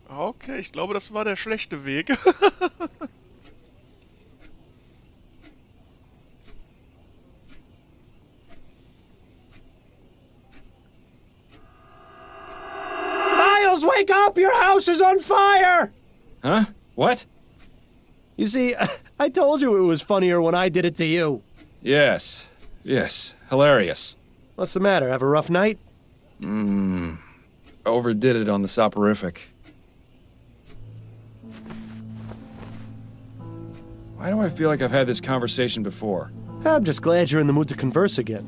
Okay, ich glaube, das war der schlechte Weg. Miles, wake up! Your house is on fire! Huh? What? You see, I told you it was funnier when I did it to you. Yes. Hilarious. What's the matter? Have a rough night? Overdid it on the soporific. Why do I feel like I've had this conversation before? I'm just glad you're in the mood to converse again.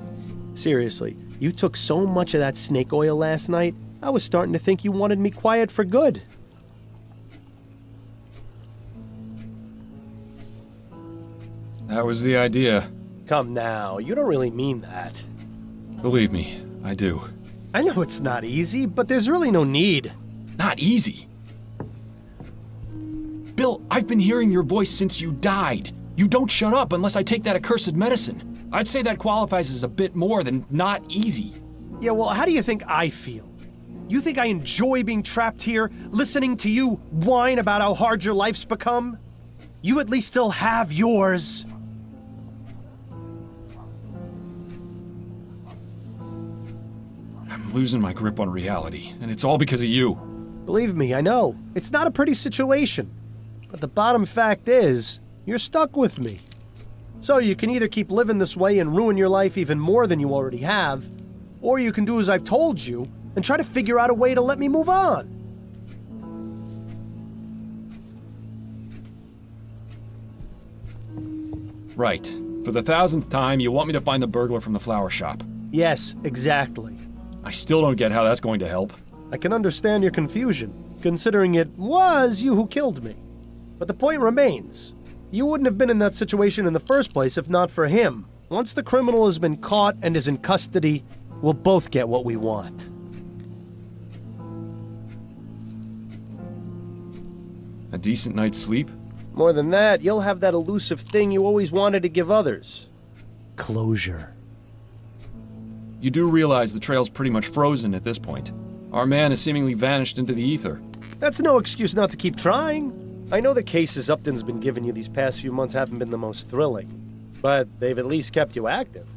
Seriously, you took so much of that snake oil last night, I was starting to think you wanted me quiet for good. That was the idea. Come now, you don't really mean that. Believe me, I do. I know it's not easy, but there's really no need. Not easy. Bill, I've been hearing your voice since you died. You don't shut up unless I take that accursed medicine. I'd say that qualifies as a bit more than not easy. Yeah, well, how do you think I feel? You think I enjoy being trapped here, listening to you whine about how hard your life's become? You at least still have yours. I'm losing my grip on reality, and it's all because of you. Believe me, I know. It's not a pretty situation. But the bottom fact is, you're stuck with me. So you can either keep living this way and ruin your life even more than you already have, or you can do as I've told you and try to figure out a way to let me move on. Right. For the 1000th time, you want me to find the burglar from the flower shop. Yes, exactly. I still don't get how that's going to help. I can understand your confusion, considering it was you who killed me. But the point remains. You wouldn't have been in that situation in the first place if not for him. Once the criminal has been caught and is in custody, we'll both get what we want. A decent night's sleep? More than that, you'll have that elusive thing you always wanted to give others. Closure. You do realize the trail's pretty much frozen at this point. Our man has seemingly vanished into the ether. That's no excuse not to keep trying. I know the cases Upton's been giving you these past few months haven't been the most thrilling, but they've at least kept you active.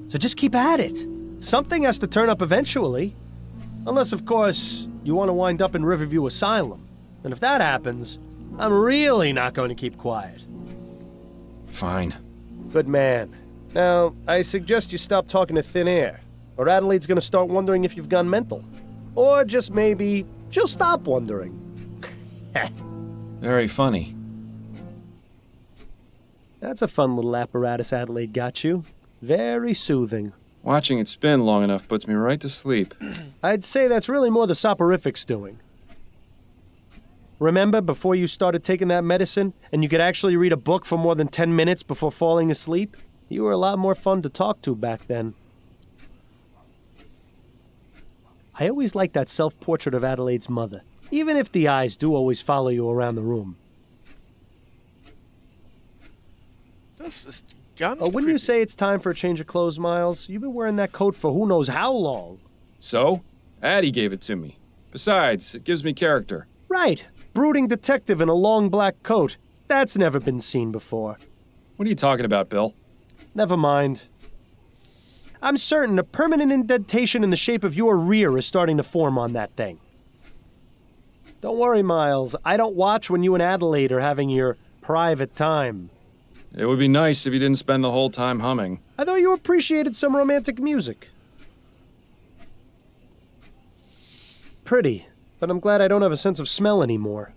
So just keep at it. Something has to turn up eventually. Unless, of course, you want to wind up in Riverview Asylum. And if that happens, I'm really not going to keep quiet. Fine. Good man. Now, I suggest you stop talking to thin air, or Adelaide's gonna start wondering if you've gone mental. Or just maybe, she'll stop wondering. Very funny. That's a fun little apparatus Adelaide got you. Very soothing. Watching it spin long enough puts me right to sleep. I'd say that's really more the soporific's doing. Remember, before you started taking that medicine, and you could actually read a book for more than 10 minutes before falling asleep? You were a lot more fun to talk to back then. I always liked that self-portrait of Adelaide's mother, even if the eyes do always follow you around the room. Das ist ganz Wouldn't you say it's time for a change of clothes, Miles? You've been wearing that coat for who knows how long. So? Addie gave it to me. Besides, it gives me character. Right. Brooding detective in a long black coat. That's never been seen before. What are you talking about, Bill? Never mind. I'm certain a permanent indentation in the shape of your rear is starting to form on that thing. Don't worry, Miles. I don't watch when you and Adelaide are having your private time. It would be nice if you didn't spend the whole time humming. I thought you appreciated some romantic music. Pretty, but I'm glad I don't have a sense of smell anymore.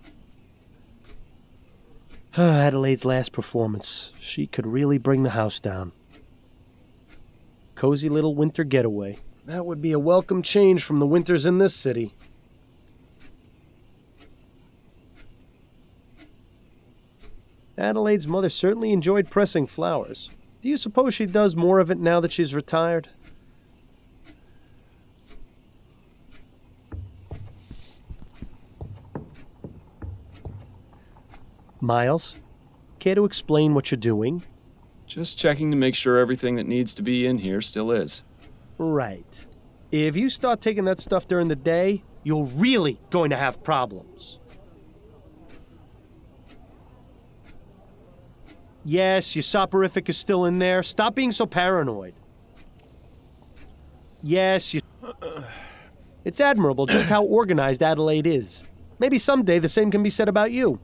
Adelaide's last performance. She could really bring the house down. Cozy little winter getaway. That would be a welcome change from the winters in this city. Adelaide's mother certainly enjoyed pressing flowers. Do you suppose she does more of it now that she's retired? Miles, care to explain what you're doing? Just checking to make sure everything that needs to be in here still is. Right. If you start taking that stuff during the day, you're really going to have problems. Yes, your soporific is still in there. Stop being so paranoid. Yes, It's admirable just how organized Adelaide is. Maybe someday the same can be said about you.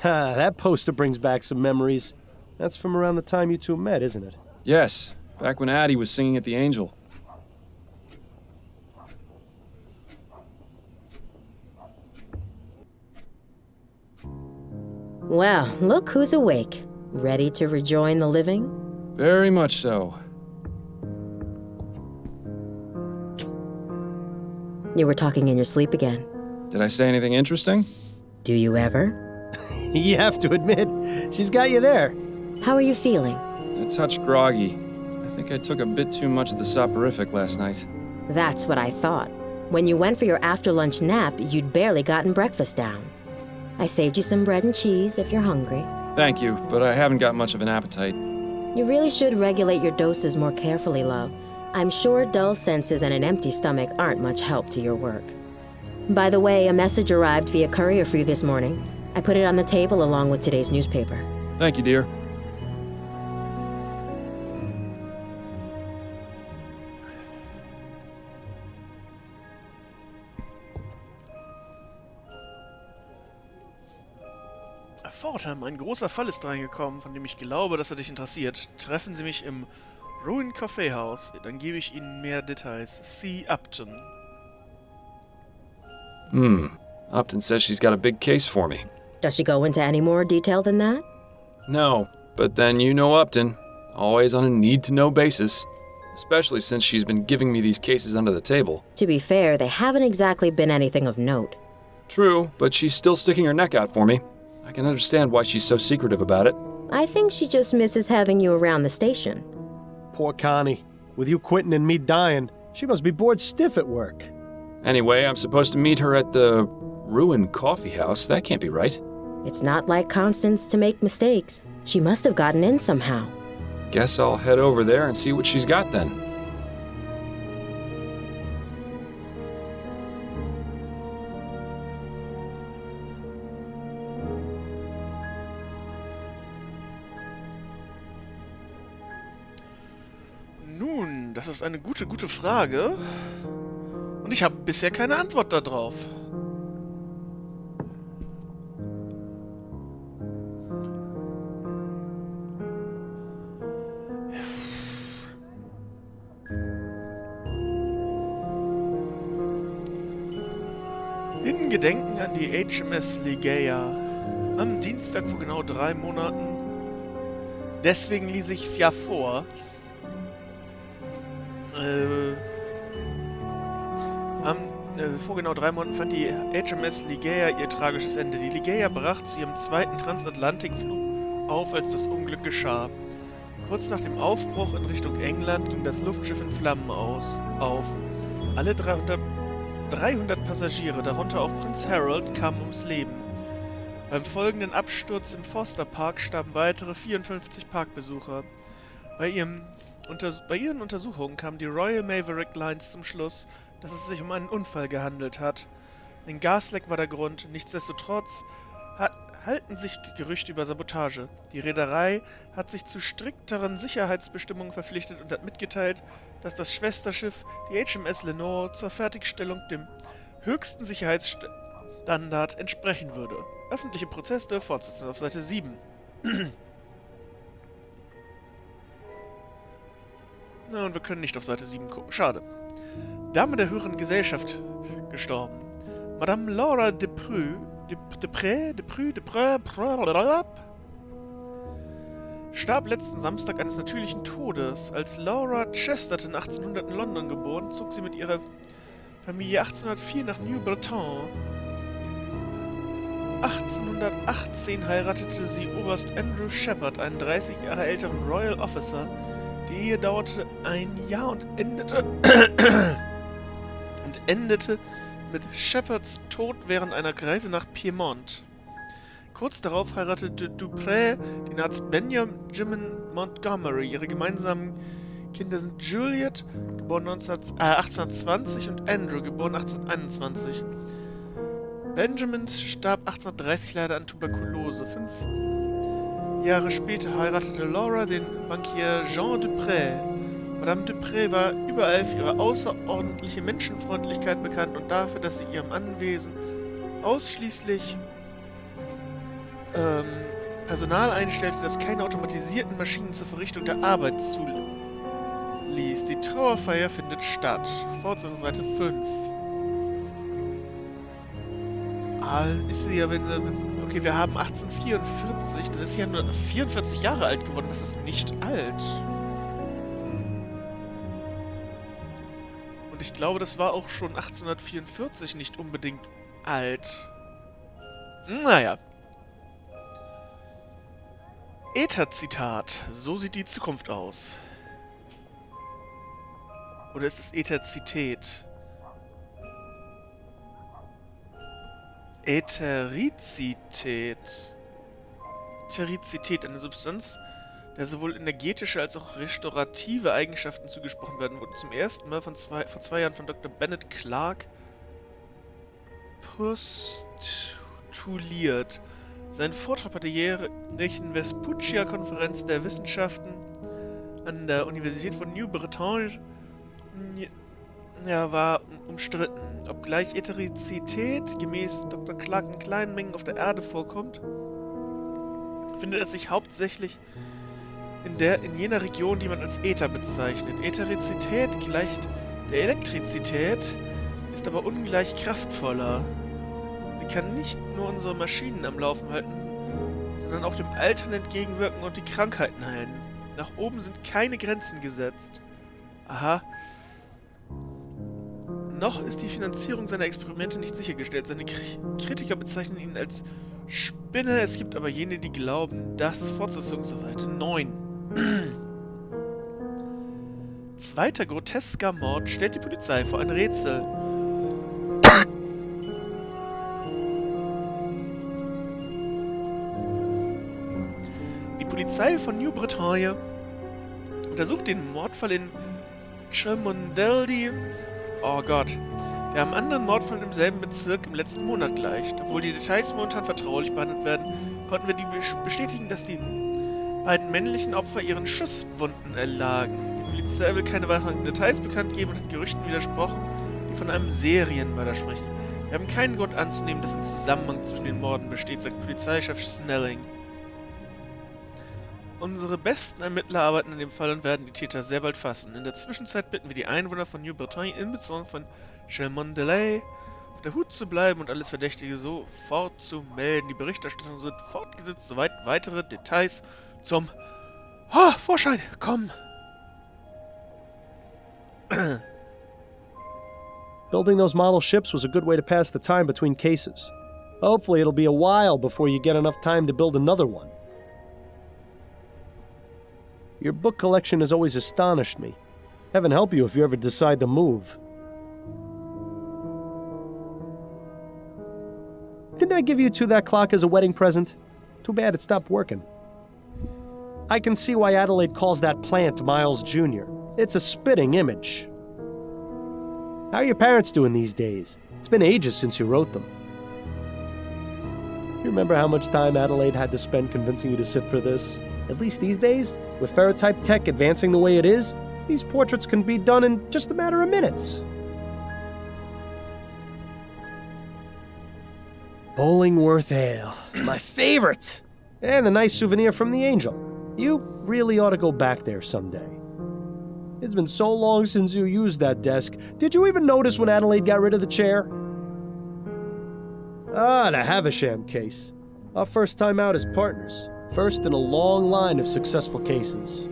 Ha, that poster brings back some memories. That's from around the time you two met, isn't it? Yes, back when Addie was singing at the Angel. Well, look who's awake. Ready to rejoin the living? Very much so. You were talking in your sleep again. Did I say anything interesting? Do you ever? You have to admit, she's got you there. How are you feeling? A touch groggy. I think I took a bit too much of the soporific last night. That's what I thought. When you went for your after-lunch nap, you'd barely gotten breakfast down. I saved you some bread and cheese if you're hungry. Thank you, but I haven't got much of an appetite. You really should regulate your doses more carefully, love. I'm sure dull senses and an empty stomach aren't much help to your work. By the way, a message arrived via courier for you this morning. I put it on the table along with today's newspaper. Thank you, dear. Fordham, ein großer Fall ist reingekommen, von dem ich glaube, dass er dich interessiert. Treffen Sie mich im Ruin Kaffeehaus, dann gebe ich Ihnen mehr Details. C. Upton. Upton says she's got a big case for me. Does she go into any more detail than that? No, but then you know Upton. Always on a need-to-know basis. Especially since she's been giving me these cases under the table. To be fair, they haven't exactly been anything of note. True, but she's still sticking her neck out for me. I can understand why she's so secretive about it. I think she just misses having you around the station. Poor Connie. With you quitting and me dying, she must be bored stiff at work. Anyway, I'm supposed to meet her at the Ruin Coffee House. That can't be right. It's not like Constance to make mistakes. She must have gotten in somehow. Guess I'll head over there and see what she's got then. Nun, das ist eine gute Frage. Und ich habe bisher keine Antwort darauf. In Gedenken an die HMS Ligeia. Am Dienstag vor genau 3 Monaten. Deswegen lese ich es ja vor. Vor genau 3 Monaten fand die HMS Ligeia ihr tragisches Ende. Die Ligeia brach zu ihrem zweiten Transatlantikflug auf, als das Unglück geschah. Kurz nach dem Aufbruch in Richtung England ging das Luftschiff in Flammen auf. Alle 300 Passagiere, darunter auch Prinz Harold, kamen ums Leben. Beim folgenden Absturz im Foster Park starben weitere 54 Parkbesucher. Bei ihren Untersuchungen kam die Royal Maverick Lines zum Schluss, dass es sich um einen Unfall gehandelt hat. Ein Gasleck war der Grund, nichtsdestotrotz halten sich Gerüchte über Sabotage. Die Reederei hat sich zu strikteren Sicherheitsbestimmungen verpflichtet und hat mitgeteilt, dass das Schwesterschiff, die HMS Lenore, zur Fertigstellung dem höchsten Sicherheitsstandard entsprechen würde. Öffentliche Proteste, Fortsetzung auf Seite 7. Na, und wir können nicht auf Seite 7 gucken. Schade. Dame der höheren Gesellschaft gestorben. Madame Laura Depreux starb letzten Samstag eines natürlichen Todes. Als Laura Chesterton 1800 in London geboren, zog sie mit ihrer Familie 1804 nach New Breton. 1818 heiratete sie Oberst Andrew Shepard, einen 30 Jahre älteren Royal Officer. Die Ehe dauerte ein Jahr und endete mit Shepards Tod während einer Reise nach Piemont. Kurz darauf heiratete Dupré den Arzt Benjamin Montgomery. Ihre gemeinsamen Kinder sind Juliet, geboren 1820 und Andrew, geboren 1821. Benjamin starb 1830 leider an Tuberkulose. 5 Jahre später heiratete Laura den Bankier Jean Dupré. Madame Dupré war überall für ihre außerordentliche Menschenfreundlichkeit bekannt und dafür, dass sie ihrem Anwesen ausschließlich Personal einstellte, das keine automatisierten Maschinen zur Verrichtung der Arbeit zuließ. Die Trauerfeier findet statt. Fortsetzungsseite 5. Ist sie ja, okay, wir haben 1844, dann ist sie ja nur 44 Jahre alt geworden, das ist nicht alt. Und ich glaube, das war auch schon 1844 nicht unbedingt alt. Naja. Äther-Zitat. So sieht die Zukunft aus. Oder ist es Ätherizität? Ätherizität. Ätherizität, eine Substanz, der sowohl energetische als auch restaurative Eigenschaften zugesprochen werden, wurde zum ersten Mal vor 2 Jahren von Dr. Bennett Clark postuliert. Sein Vortrag bei der jährlichen Vespuccia-Konferenz der Wissenschaften an der Universität von New Bretagne war umstritten. Obgleich Ätherizität gemäß Dr. Clark in kleinen Mengen auf der Erde vorkommt, findet es sich hauptsächlich in jener Region, die man als Äther bezeichnet. Ätherizität gleicht der Elektrizität, ist aber ungleich kraftvoller. Sie kann nicht nur unsere Maschinen am Laufen halten, sondern auch dem Altern entgegenwirken und die Krankheiten heilen. Nach oben sind keine Grenzen gesetzt. Aha. Noch ist die Finanzierung seiner Experimente nicht sichergestellt. Seine Kritiker bezeichnen ihn als Spinner. Es gibt aber jene, die glauben, dass Fortsetzungsseite 9. Zweiter grotesker Mord stellt die Polizei vor ein Rätsel. Die Polizei von New Bretagne untersucht den Mordfall in Cholmondeley, der am anderen Mordfall im selben Bezirk im letzten Monat gleicht. Obwohl die Details momentan vertraulich behandelt werden, konnten wir bestätigen, dass die beiden männlichen Opfer ihren Schusswunden erlagen. Die Polizei will keine weiteren Details bekannt geben und hat Gerüchten widersprochen, die von einem Serienmörder sprechen. Wir haben keinen Grund anzunehmen, dass ein Zusammenhang zwischen den Morden besteht, sagt Polizeichef Snelling. Unsere besten Ermittler arbeiten an dem Fall und werden die Täter sehr bald fassen. In der Zwischenzeit bitten wir die Einwohner von New Bretagne, insbesondere von Cholmondeley, auf der Hut zu bleiben und alles Verdächtige sofort zu melden. Die Berichterstattung wird fortgesetzt, soweit weitere Details zum Vorschein kommen. Building those model ships was a good way to pass the time between cases. Hopefully it'll be a while before you get enough time to build another one. Your book collection has always astonished me. Heaven help you if you ever decide to move. Didn't I give you that clock as a wedding present? Too bad it stopped working. I can see why Adelaide calls that plant Miles Jr. It's a spitting image. How are your parents doing these days? It's been ages since you wrote them. You remember how much time Adelaide had to spend convincing you to sit for this? At least these days, with ferrotype tech advancing the way it is, these portraits can be done in just a matter of minutes. Bollingworth Ale, my favorite! And a nice souvenir from the Angel. You really ought to go back there someday. It's been so long since you used that desk. Did you even notice when Adelaide got rid of the chair? The Havisham case. Our first time out as partners. First in a long line of successful cases.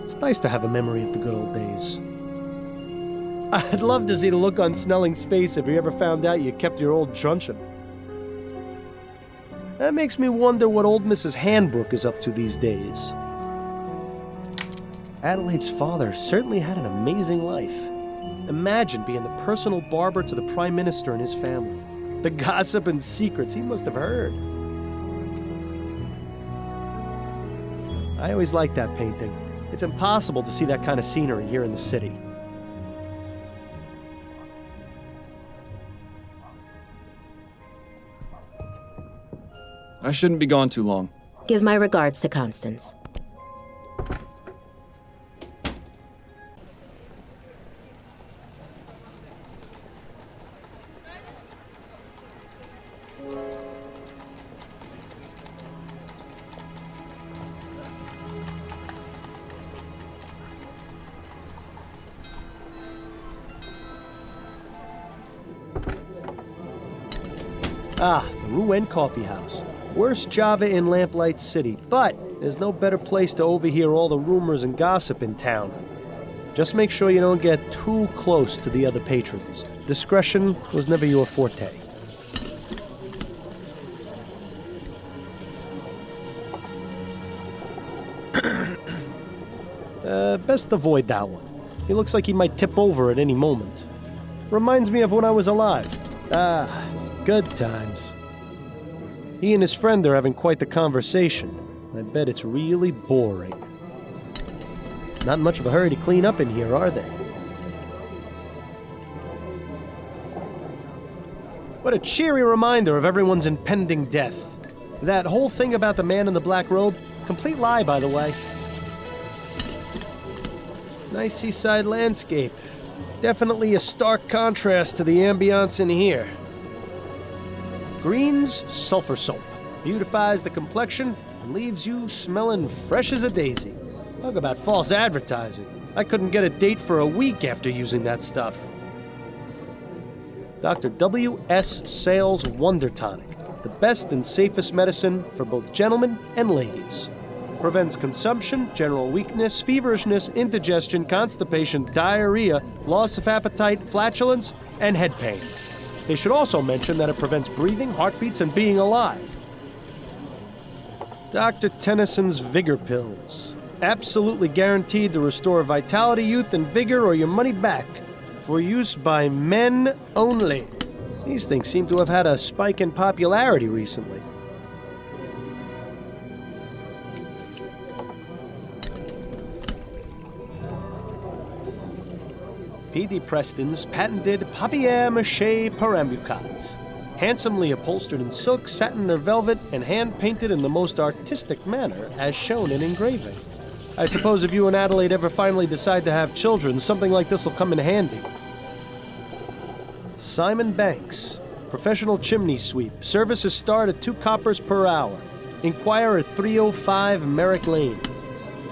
It's nice to have a memory of the good old days. I'd love to see the look on Snelling's face if he ever found out you kept your old truncheon. That makes me wonder what old Mrs. Handbrook is up to these days. Adelaide's father certainly had an amazing life. Imagine being the personal barber to the Prime Minister and his family. The gossip and secrets he must have heard. I always liked that painting. It's impossible to see that kind of scenery here in the city. I shouldn't be gone too long. Give my regards to Constance. Ah, the Rouen Coffee House. Worst Java in Lamplight City, but there's no better place to overhear all the rumors and gossip in town. Just make sure you don't get too close to the other patrons. Discretion was never your forte. Best avoid that one. He looks like he might tip over at any moment. Reminds me of when I was alive. Ah, good times. He and his friend are having quite the conversation. I bet it's really boring. Not in much of a hurry to clean up in here, are they? What a cheery reminder of everyone's impending death. That whole thing about the man in the black robe, complete lie, by the way. Nice seaside landscape. Definitely a stark contrast to the ambiance in here. Green's sulfur soap. Beautifies the complexion and leaves you smelling fresh as a daisy. Talk about false advertising. I couldn't get a date for a week after using that stuff. Dr. W.S. Sales Wonder Tonic. The best and safest medicine for both gentlemen and ladies. Prevents consumption, general weakness, feverishness, indigestion, constipation, diarrhea, loss of appetite, flatulence, and head pain. They should also mention that it prevents breathing, heartbeats, and being alive. Dr. Tennyson's Vigor Pills. Absolutely guaranteed to restore vitality, youth, and vigor or your money back. For use by men only. These things seem to have had a spike in popularity recently. P.D. Preston's patented papier-mâché perambulat. Handsomely upholstered in silk, satin, or velvet, and hand-painted in the most artistic manner, as shown in engraving. I suppose if you and Adelaide ever finally decide to have children, something like this will come in handy. Simon Banks. Professional chimney sweep. Services start at 2 coppers per hour. Inquire at 305 Merrick Lane.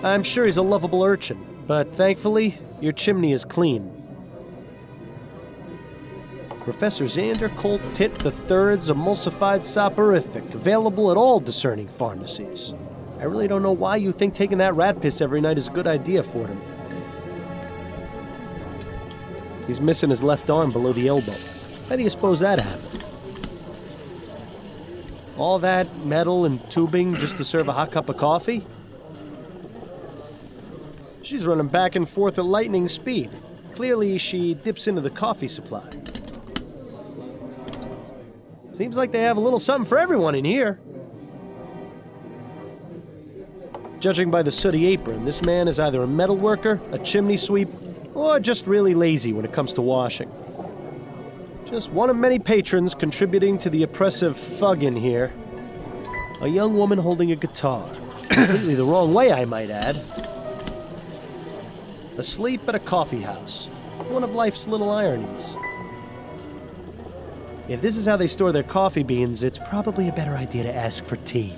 I'm sure he's a lovable urchin, but thankfully, your chimney is clean. Professor Xander Colt Tit III's emulsified soporific, available at all discerning pharmacies. I really don't know why you think taking that rat piss every night is a good idea for him. He's missing his left arm below the elbow. How do you suppose that happened? All that metal and tubing just to serve a hot cup of coffee? She's running back and forth at lightning speed. Clearly, she dips into the coffee supply. Seems like they have a little something for everyone in here. Judging by the sooty apron, this man is either a metal worker, a chimney sweep, or just really lazy when it comes to washing. Just one of many patrons contributing to the oppressive thug in here. A young woman holding a guitar. Completely the wrong way, I might add. Asleep at a coffee house. One of life's little ironies. If this is how they store their coffee beans, it's probably a better idea to ask for tea.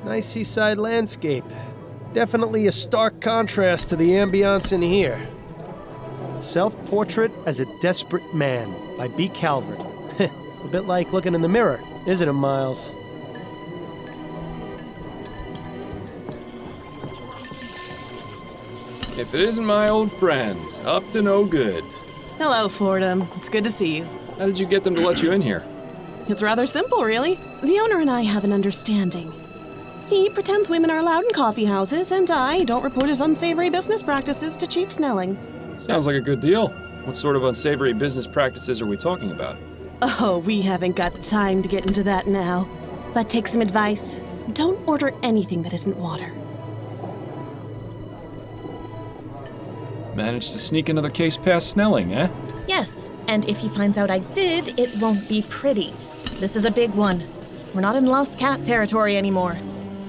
Nice seaside landscape. Definitely a stark contrast to the ambiance in here. Self-Portrait as a Desperate Man by B. Calvert. A bit like looking in the mirror, isn't it, Miles? If it isn't my old friend, up to no good. Hello, Fordham. It's good to see you. How did you get them to let you in here? It's rather simple, really. The owner and I have an understanding. He pretends women are allowed in coffee houses, and I don't report his unsavory business practices to Chief Snelling. Sounds like a good deal. What sort of unsavory business practices are we talking about? Oh, we haven't got time to get into that now. But take some advice. Don't order anything that isn't water. Managed to sneak another case past Snelling, eh? Yes, and if he finds out I did, it won't be pretty. This is a big one. We're not in lost cat territory anymore.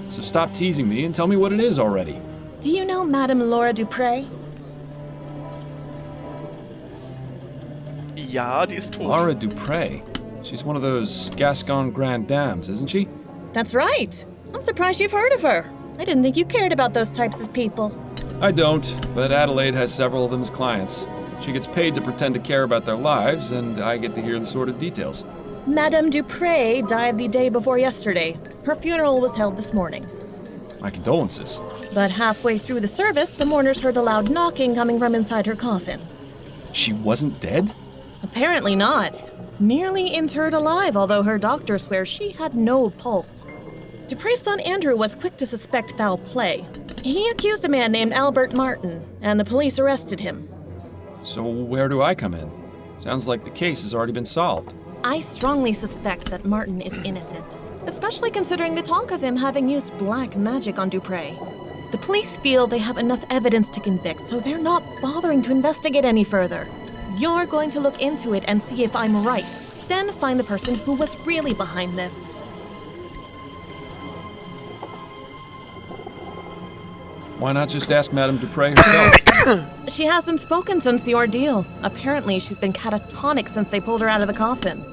So stop teasing me and tell me what it is already. Do you know Madame Laura Dupre? Ja, die ist tot. Laura Dupre. She's one of those Gascon Grand Dames, isn't she? That's right. I'm surprised you've heard of her. I didn't think you cared about those types of people. I don't, but Adelaide has several of them as clients. She gets paid to pretend to care about their lives, and I get to hear the sordid details. Madame Dupre died the day before yesterday. Her funeral was held this morning. My condolences. But halfway through the service, the mourners heard a loud knocking coming from inside her coffin. She wasn't dead? Apparently not. Nearly interred alive, although her doctor swears she had no pulse. Dupre's son Andrew was quick to suspect foul play. He accused a man named Albert Martin, and the police arrested him. So where do I come in? Sounds like the case has already been solved. I strongly suspect that Martin is innocent, especially considering the talk of him having used black magic on Dupre. The police feel they have enough evidence to convict, so they're not bothering to investigate any further. You're going to look into it and see if I'm right, then find the person who was really behind this. Why not just ask Madame Dupre herself? She hasn't spoken since the ordeal. Apparently, she's been catatonic since they pulled her out of the coffin.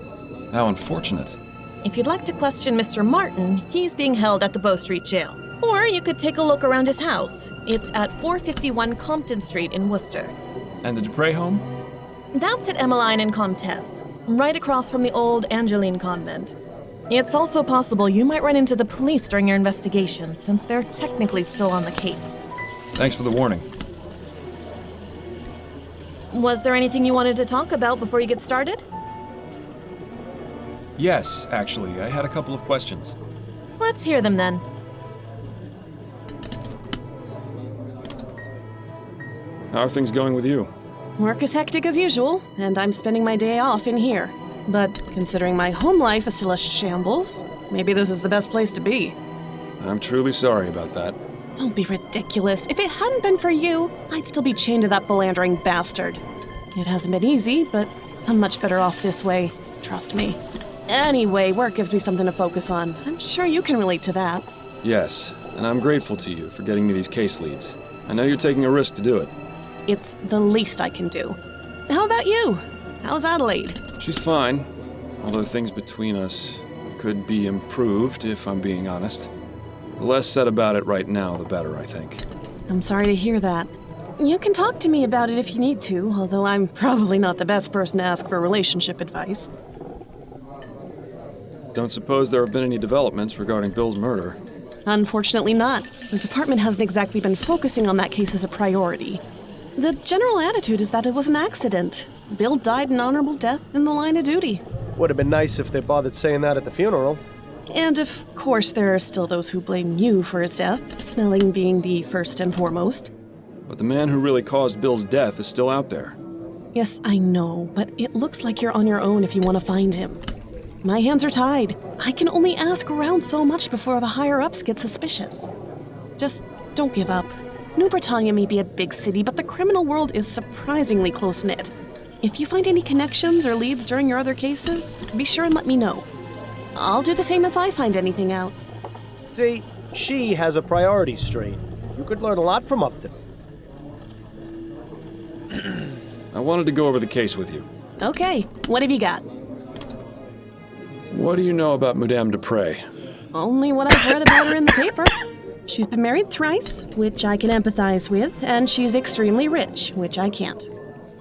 How unfortunate. If you'd like to question Mr. Martin, he's being held at the Bow Street Jail. Or you could take a look around his house. It's at 451 Compton Street in Worcester. And the Dupre home? That's at Emmeline and Comtesse, right across from the old Angeline convent. It's also possible you might run into the police during your investigation, since they're technically still on the case. Thanks for the warning. Was there anything you wanted to talk about before you get started? Yes, actually, I had a couple of questions. Let's hear them then. How are things going with you? Work is hectic as usual, and I'm spending my day off in here. But considering my home life is still a shambles, maybe this is the best place to be. I'm truly sorry about that. Don't be ridiculous. If it hadn't been for you, I'd still be chained to that philandering bastard. It hasn't been easy, but I'm much better off this way. Trust me. Anyway, work gives me something to focus on. I'm sure you can relate to that. Yes, and I'm grateful to you for getting me these case leads. I know you're taking a risk to do it. It's the least I can do. How about you? How's Adelaide? She's fine, although things between us could be improved, if I'm being honest. The less said about it right now, the better, I think. I'm sorry to hear that. You can talk to me about it if you need to, although I'm probably not the best person to ask for relationship advice. Don't suppose there have been any developments regarding Bill's murder? Unfortunately not. The department hasn't exactly been focusing on that case as a priority. The general attitude is that it was an accident. Bill died an honorable death in the line of duty. Would have been nice if they bothered saying that at the funeral. And of course there are still those who blame you for his death, Snelling being the first and foremost. But the man who really caused Bill's death is still out there. Yes, I know, but it looks like you're on your own if you want to find him. My hands are tied. I can only ask around so much before the higher-ups get suspicious. Just don't give up. New Britannia may be a big city, but the criminal world is surprisingly close-knit. If you find any connections or leads during your other cases, be sure and let me know. I'll do the same if I find anything out. See, she has a priorities strain. You could learn a lot from Upton. I wanted to go over the case with you. Okay, what have you got? What do you know about Madame Dupre? Only what I've read about her in the paper. She's been married thrice, which I can empathize with, and she's extremely rich, which I can't.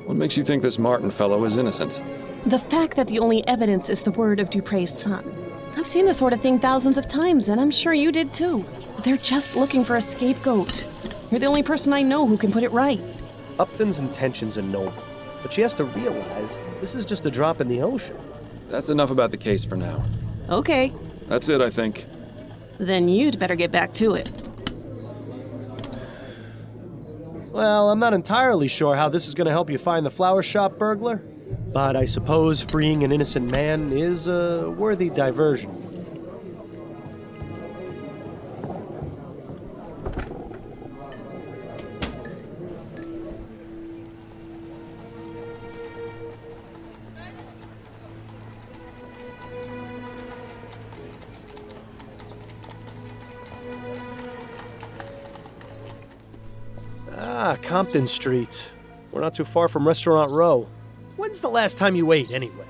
What makes you think this Martin fellow is innocent? The fact that the only evidence is the word of Dupre's son. I've seen this sort of thing thousands of times, and I'm sure you did too. They're just looking for a scapegoat. You're the only person I know who can put it right. Upton's intentions are noble, but she has to realize this is just a drop in the ocean. That's enough about the case for now. Okay, That's it, I think. then you'd better get back to it. Well, I'm not entirely sure how this is going to help you find the flower shop burglar, but I suppose freeing an innocent man is a worthy diversion. Ah, Compton Street. We're not too far from Restaurant Row. When's the last time you ate, anyway?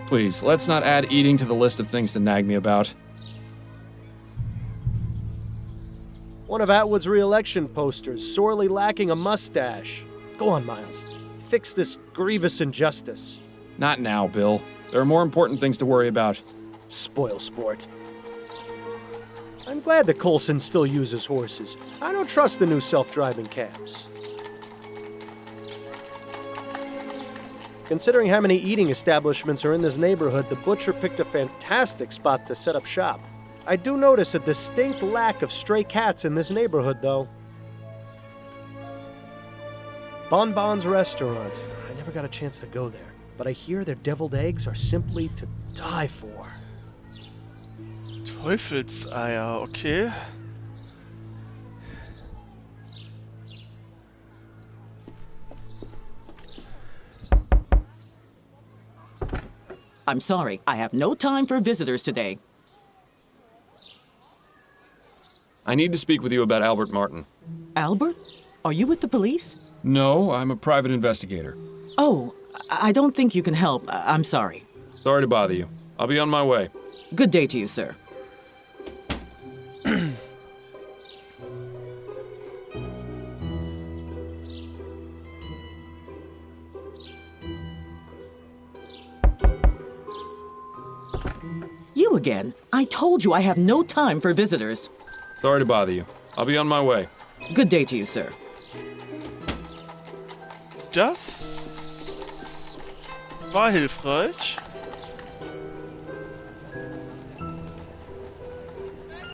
Please, let's not add eating to the list of things to nag me about. One of Atwood's re-election posters, sorely lacking a mustache. Go on, Miles. Fix this grievous injustice. Not now, Bill. There are more important things to worry about. Spoil sport. I'm glad that Coulson still uses horses. I don't trust the new self-driving cabs. Considering how many eating establishments are in this neighborhood, the butcher picked a fantastic spot to set up shop. I do notice a distinct lack of stray cats in this neighborhood, though. Bon Bon's restaurant. I never got a chance to go there, but I hear their deviled eggs are simply to die for. Teufelseier, okay. I'm sorry, I have no time for visitors today. I need to speak with you about Albert Martin. Albert? Are you with the police? No, I'm a private investigator. Oh, I don't think you can help. I'm sorry. Sorry to bother you. I'll be on my way. Good day to you, sir. You again. I told you I have no time for visitors. Sorry to bother you. I'll be on my way. Good day to you, sir. Das war hilfreich.